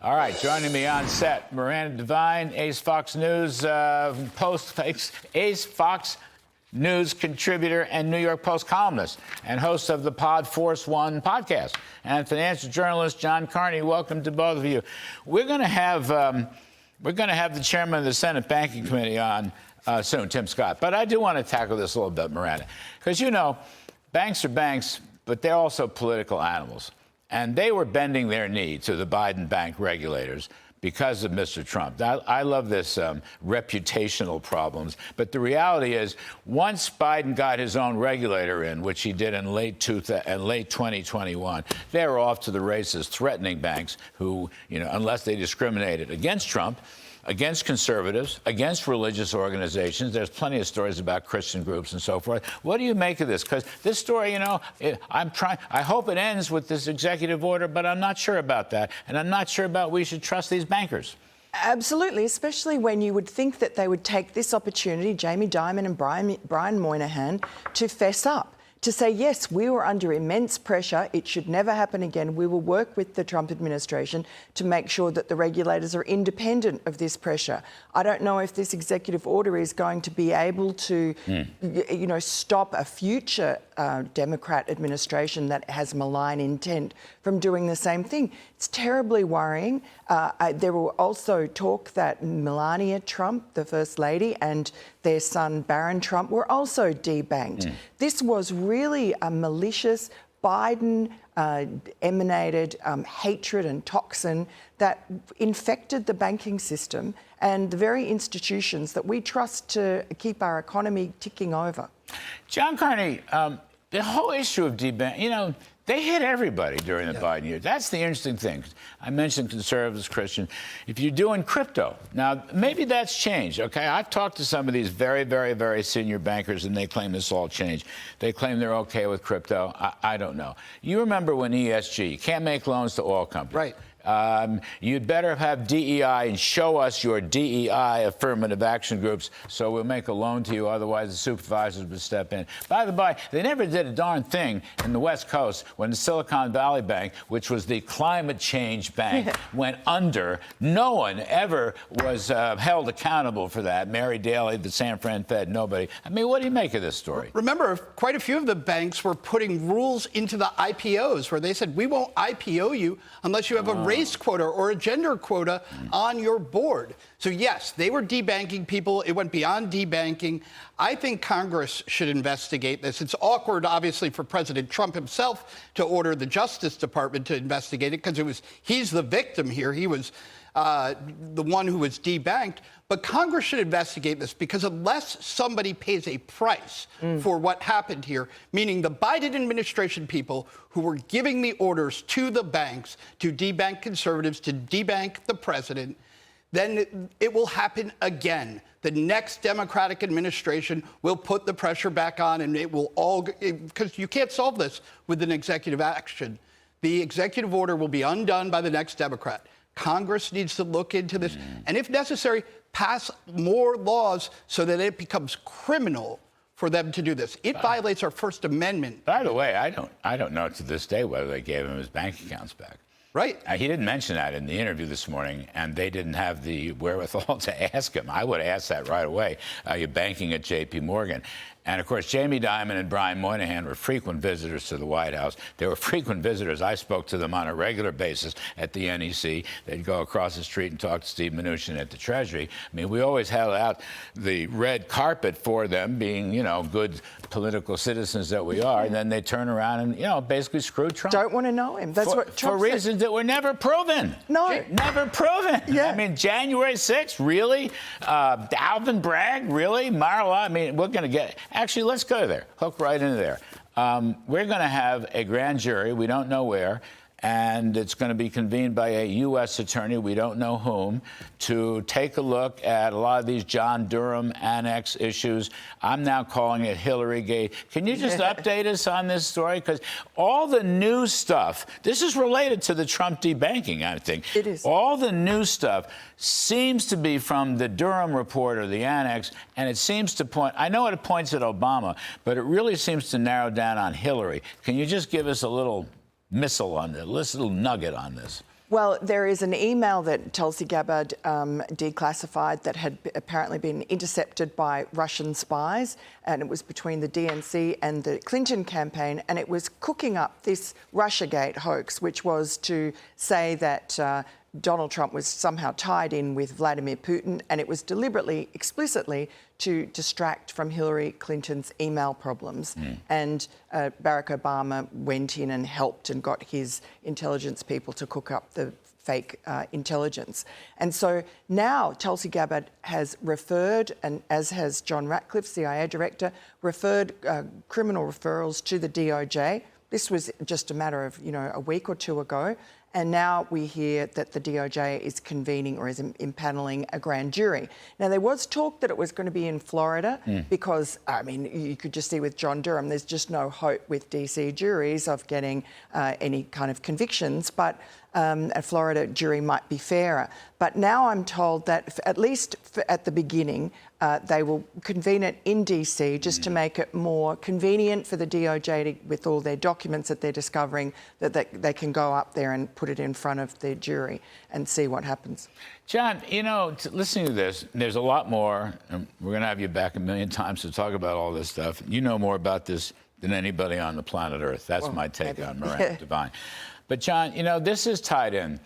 All right, joining me on set, Miranda Devine, Ace Fox News Ace Fox News contributor and New York Post columnist, and host of the Pod Force One podcast, and financial journalist John Carney. Welcome to both of you. We're going to have the chairman of the Senate Banking Committee on soon, Tim Scott. But I do want to tackle this a little bit, Miranda, because you know, banks are banks, but they're also political animals. And they were bending their knee to the Biden bank regulators because of Mr. Trump. I love this reputational problems. But the reality is, once Biden got his own regulator in, which he did in late 2021, they were off to the races, threatening banks who, you know, unless they discriminated against Trump, against conservatives, against religious organizations. There's plenty of stories about Christian groups and so forth. What do you make of this? Because this story, you know, I hope it ends with this executive order, but I'm not sure about that. And I'm not sure about we should trust these bankers. Absolutely, especially when you would think that they would take this opportunity, Jamie Dimon and Brian Moynihan, to fess up. To say, yes, we were under immense pressure. It should never happen again. We will work with the Trump administration to make sure that the regulators are independent of this pressure. I don't know if this executive order is going to be able to, you know, stop a future Democrat administration that has malign intent from doing the same thing. It's terribly worrying. There will also talk that Melania Trump, the First Lady, and their son Barron Trump were also debanked. This was really a malicious, Biden-emanated hatred and toxin that infected the banking system and the very institutions that we trust to keep our economy ticking over. John Carney, the whole issue of debanking, you know, they hit everybody during the Biden years. That's the interesting thing. I mentioned conservatives, Christian. If you're doing crypto, now maybe that's changed, okay? I've talked to some of these very, very, very senior bankers, and they claim this all changed. They claim they're okay with crypto. I don't know. You remember when ESG, you can't make loans to oil companies. Right. You'd better have DEI and show us your DEI affirmative action groups so we'll make a loan to you. Otherwise, the supervisors would step in. By the by, they never did a darn thing in the West Coast when the Silicon Valley Bank, which was the climate change bank, went under. No one ever was held accountable for that. Mary Daly, the San Fran Fed, nobody. I mean, what do you make of this story? Remember, quite a few of the banks were putting rules into the IPOs where they said, we won't IPO you unless you have a race quota or a gender quota on your board. So yes, they were debanking people. It went beyond debanking. I think Congress should investigate this. It's awkward, obviously, for President Trump himself to order the Justice Department to investigate it because he's the victim here. He was the one who was debanked. But Congress should investigate this because unless somebody pays a price for what happened here, meaning the Biden administration people who were giving the orders to the banks to debank conservatives, to debank the president, then it will happen again. The next Democratic administration will put the pressure back on, and it will all, because you can't solve this with an executive action. The executive order will be undone by the next Democrat. Congress needs to look into this, and if necessary, pass more laws so that it becomes criminal for them to do this. It violates our First Amendment. By the way, I don't know to this day whether they gave him his bank accounts back. Right. He didn't mention that in the interview this morning, and they didn't have the wherewithal to ask him. I would have asked that right away. You're banking at J.P. Morgan. And, of course, Jamie Dimon and Brian Moynihan were frequent visitors to the White House. They were frequent visitors. I spoke to them on a regular basis at the NEC. They'd go across the street and talk to Steve Mnuchin at the Treasury. I mean, we always held out the red carpet for them, being, you know, good political citizens that we are. And then they turn around and, you know, basically screw Trump. Don't want to know him. That's what Trump for reasons that were never proven. No. Never proven. Yeah. I mean, January 6th, really? Alvin Bragg, really? Mar-a-Lago? I mean, we're going to get... Actually, let's go there. Hook right into there. We're going to have a grand jury. We don't know where. And it's going to be convened by a U.S. attorney, we don't know whom, to take a look at a lot of these John Durham annex issues. I'm now calling it Hillarygate. Can you just update us on this story? Because all the new stuff, this is related to the Trump debanking, I think. It is. All the new stuff seems to be from the Durham report or the annex, and it seems to point, I know it points at Obama, but it really seems to narrow down on Hillary. Can you just give us a little missile on this, a little nugget on this? Well, there is an email that Tulsi Gabbard declassified that had apparently been intercepted by Russian spies, and it was between the DNC and the Clinton campaign, and it was cooking up this Russiagate hoax, which was to say that Donald Trump was somehow tied in with Vladimir Putin, and it was deliberately, explicitly, to distract from Hillary Clinton's email problems. And Barack Obama went in and helped and got his intelligence people to cook up the fake intelligence. And so now Tulsi Gabbard has referred, and as has John Ratcliffe, CIA director, referred criminal referrals to the DOJ. This was just a matter of, a week or two ago. And now we hear that the DOJ is convening or is impaneling a grand jury. Now, there was talk that it was going to be in Florida because, you could just see with John Durham, there's just no hope with DC juries of getting any kind of convictions, but a Florida jury might be fairer. But now I'm told that, at least at the beginning, they will convene it in DC just to make it more convenient for the DOJ with all their documents that they're discovering, that they can go up there and put it in front of the jury and see what happens. John, listening to this, there's a lot more, and we're going to have you back a million times to talk about all this stuff. You know more about this than anybody on the planet Earth. That's my take on Miranda Devine. But, John, this is tied in.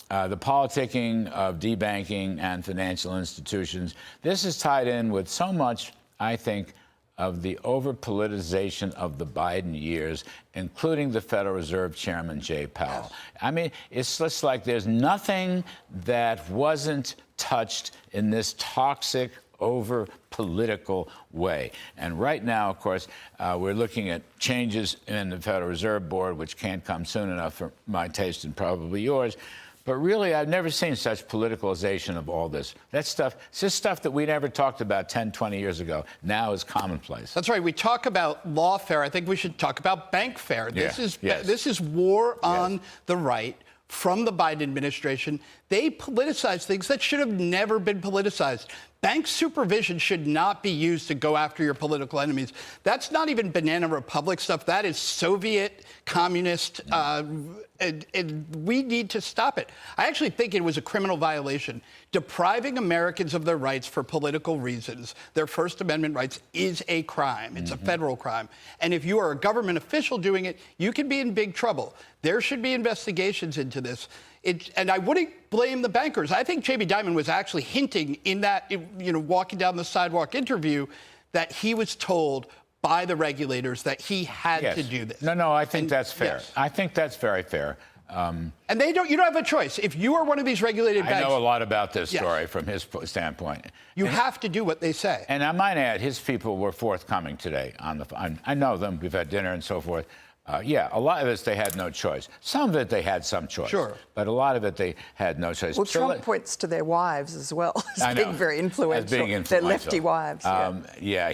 The politicking of debanking and financial institutions. This is tied in with so much, I think, of the over-politicization of the Biden years, including the Federal Reserve Chairman Jay Powell. Yes. It's just like there's nothing that wasn't touched in this toxic, over-political way. And right now, of course, we're looking at changes in the Federal Reserve Board, which can't come soon enough for my taste and probably yours. But really, I've never seen such politicalization of all this. It's just stuff that we never talked about 10, 20 years ago. Now is commonplace. That's right. We talk about lawfare. I think we should talk about bankfare. This is war on the right from the Biden administration. They politicize things that should have never been politicized. Bank supervision should not be used to go after your political enemies. That's not even banana republic stuff. That is Soviet, communist, and we need to stop it. I actually think it was a criminal violation. Depriving Americans of their rights for political reasons, their First Amendment rights, is a crime. It's a federal crime. And if you are a government official doing it, you can be in big trouble. There should be investigations into this. And I wouldn't blame the bankers. I think Jamie Dimon was actually hinting in that, walking down the sidewalk interview, that he was told by the regulators that he had to do this. No, I think that's fair. Yes. I think that's very fair. And you don't have a choice. If you are one of these regulated banks... I know a lot about this story from his standpoint. You have to do what they say. And I might add, his people were forthcoming today on the phone. I know them. We've had dinner and so forth. A lot of it, they had no choice. Some of it, they had some choice. Sure. But a lot of it, they had no choice. Well, Trump points to their wives as well as being very influential. As being influential. Their lefty wives.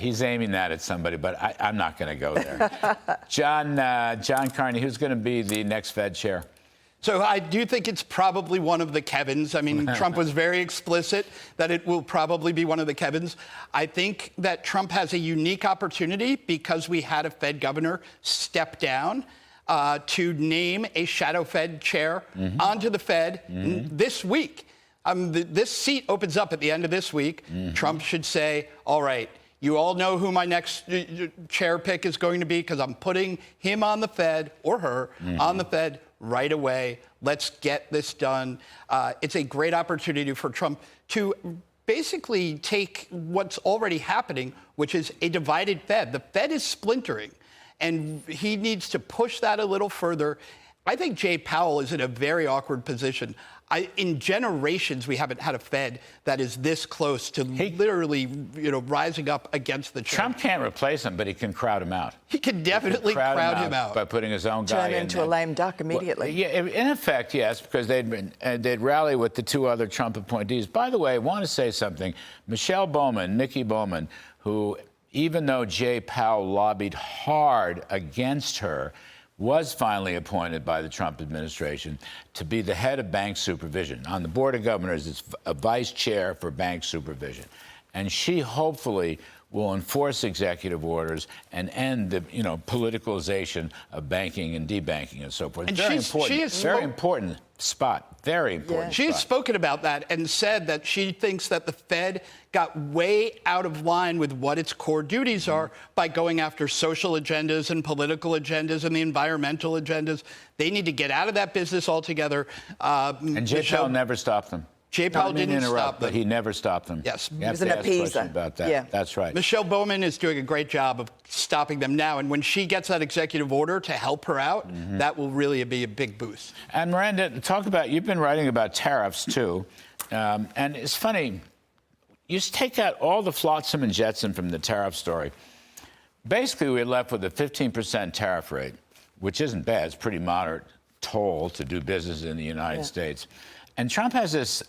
He's aiming that at somebody, but I'm not going to go there. John Carney, who's going to be the next Fed chair? So I do think it's probably one of the Kevins. Trump was very explicit that it will probably be one of the Kevins. I think that Trump has a unique opportunity because we had a Fed governor step down to name a shadow Fed chair onto the Fed this week. This seat opens up at the end of this week. Trump should say, all right, you all know who my next chair pick is going to be because I'm putting him on the Fed, or her, on the Fed right away. Let's get this done. It's a great opportunity for Trump to basically take what's already happening, which is a divided Fed. The Fed is splintering, and he needs to push that a little further. I think Jay Powell is in a very awkward position. In generations, we haven't had a Fed that is this close to literally, rising up against the chair. Trump can't replace him, but he can crowd him out. He can definitely crowd him out by putting his own guy in. Turn into a lame duck immediately. Well, in effect, yes, because they'd rally with the two other Trump appointees. By the way, I want to say something. Michelle Bowman, Nikki Bowman, who, even though Jay Powell lobbied hard against her, was finally appointed by the Trump administration to be the head of bank supervision. On the Board of Governors, it's a vice chair for bank supervision. And she hopefully will enforce executive orders and end the, politicalization of banking and debanking and so forth. And Very she's- important. she is very spo- important spot. Very important. She's spot. spoken about that and said that she thinks that the Fed got way out of line with what its core duties are by going after social agendas and political agendas and the environmental agendas. They need to get out of that business altogether. And Jay Powell never stopped them. Jay Powell I mean, didn't interrupt, stop them. but he never stopped them. Yes. You He have was to an ask questions appeaser. about that. Yeah. That's right. Michelle Bowman is doing a great job of stopping them now. And when she gets that executive order to help her out, that will really be a big boost. And Miranda, you've been writing about tariffs too. And it's funny, you just take out all the flotsam and jetsam from the tariff story. Basically, we're left with a 15% tariff rate, which isn't bad. It's pretty moderate toll to do business in the United States. And Trump has this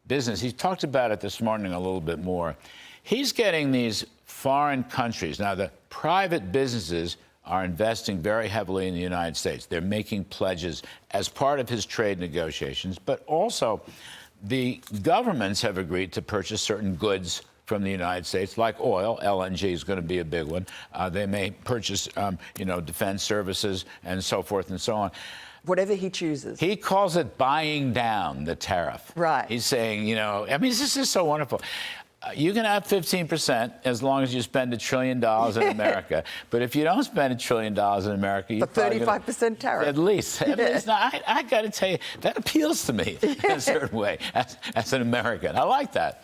business. He talked about it this morning a little bit more. He's getting these foreign countries. Now, the private businesses are investing very heavily in the United States. They're making pledges as part of his trade negotiations, but also the governments have agreed to purchase certain goods from the United States, like oil. LNG is going to be a big one. They may purchase, defense services and so forth and so on. Whatever he chooses. He calls it buying down the tariff. Right. He's saying, this is so wonderful. You can have 15% as long as you spend $1 trillion in America. But if you don't spend $1 trillion in America, you The 35% tariff. At least. Now, I got to tell you, that appeals to me in a certain way as an American. I like that.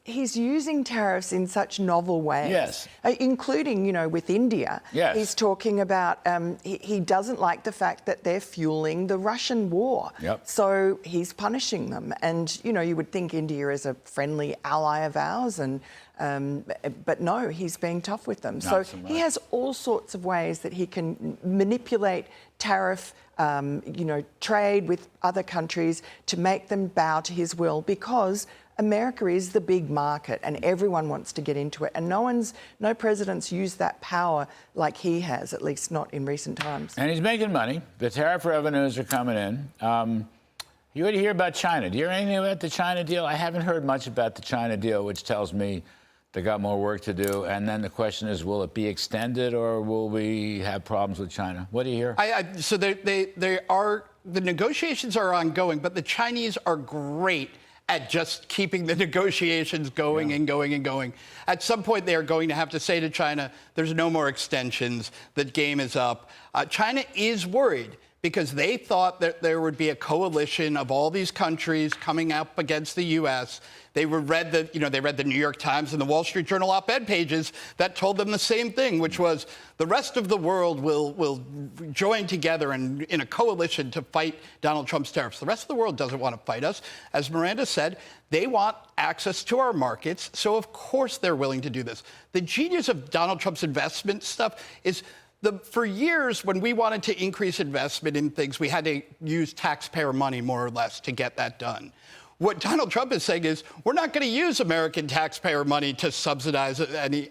He's using tariffs in such novel ways. Yes. Including, with India. Yes. He's talking about, he doesn't like the fact that they're fueling the Russian war. Yep. So he's punishing them. And, you would think India is a friendly ally of ours, but no, he's being tough with them. So he has all sorts of ways that he can manipulate tariff, trade with other countries to make them bow to his will, because America is the big market and everyone wants to get into it. And no president's used that power like he has, at least not in recent times. And he's making money. The tariff revenues are coming in. You already hear about China. Do you hear anything about the China deal? I haven't heard much about the China deal, which tells me they got more work to do. And then the question is, will it be extended or will we have problems with China? What do you hear? So the negotiations are ongoing, but the Chinese are great at just keeping the negotiations going and going and going. At some point, they are going to have to say to China, there's no more extensions. The game is up. China is worried because they thought that there would be a coalition of all these countries coming up against the U.S. They read the New York Times and the Wall Street Journal op-ed pages that told them the same thing, which was the rest of the world will join together in a coalition to fight Donald Trump's tariffs. The rest of the world doesn't want to fight us. As Miranda said, they want access to our markets, so of course they're willing to do this. The genius of Donald Trump's investment stuff is for years, when we wanted to increase investment in things, we had to use taxpayer money, more or less, to get that done. What Donald Trump is saying is, we're not going to use American taxpayer money to subsidize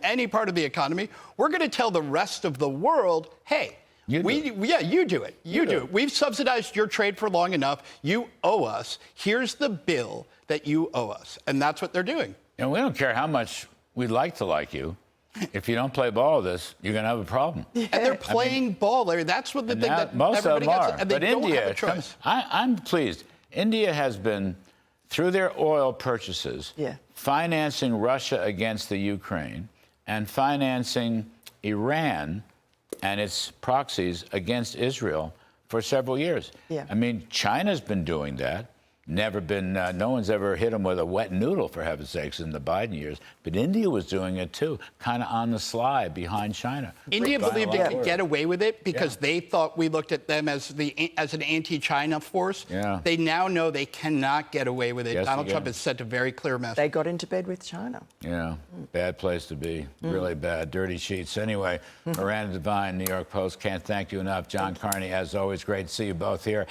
any part of the economy. We're going to tell the rest of the world, hey, you do it. You do it. We've subsidized your trade for long enough. You owe us. Here's the bill that you owe us. And that's what they're doing. And we don't care how much we'd like to like you. If you don't play ball with this, you're going to have a problem. And they're playing ball, Larry. That's what the thing that most everybody of them gets. are. And they But don't India, have a choice. I'm pleased. India has been, through their oil purchases, financing Russia against the Ukraine and financing Iran and its proxies against Israel for several years. Yeah. I mean, China's been doing that. Never been, no one's ever hit them with a wet noodle, for heaven's sakes, in the Biden years. But India was doing it, too, kind of on the sly behind China. India believed it could get away with it because they thought we looked at them as an anti-China force. Yeah. They now know they cannot get away with it. Yes, Donald again. Trump has sent a very clear message. They got into bed with China. Yeah, bad place to be. Really bad. Dirty sheets. Anyway, Miranda Devine, New York Post. Can't thank you enough. John Carney, as always, great to see you both here.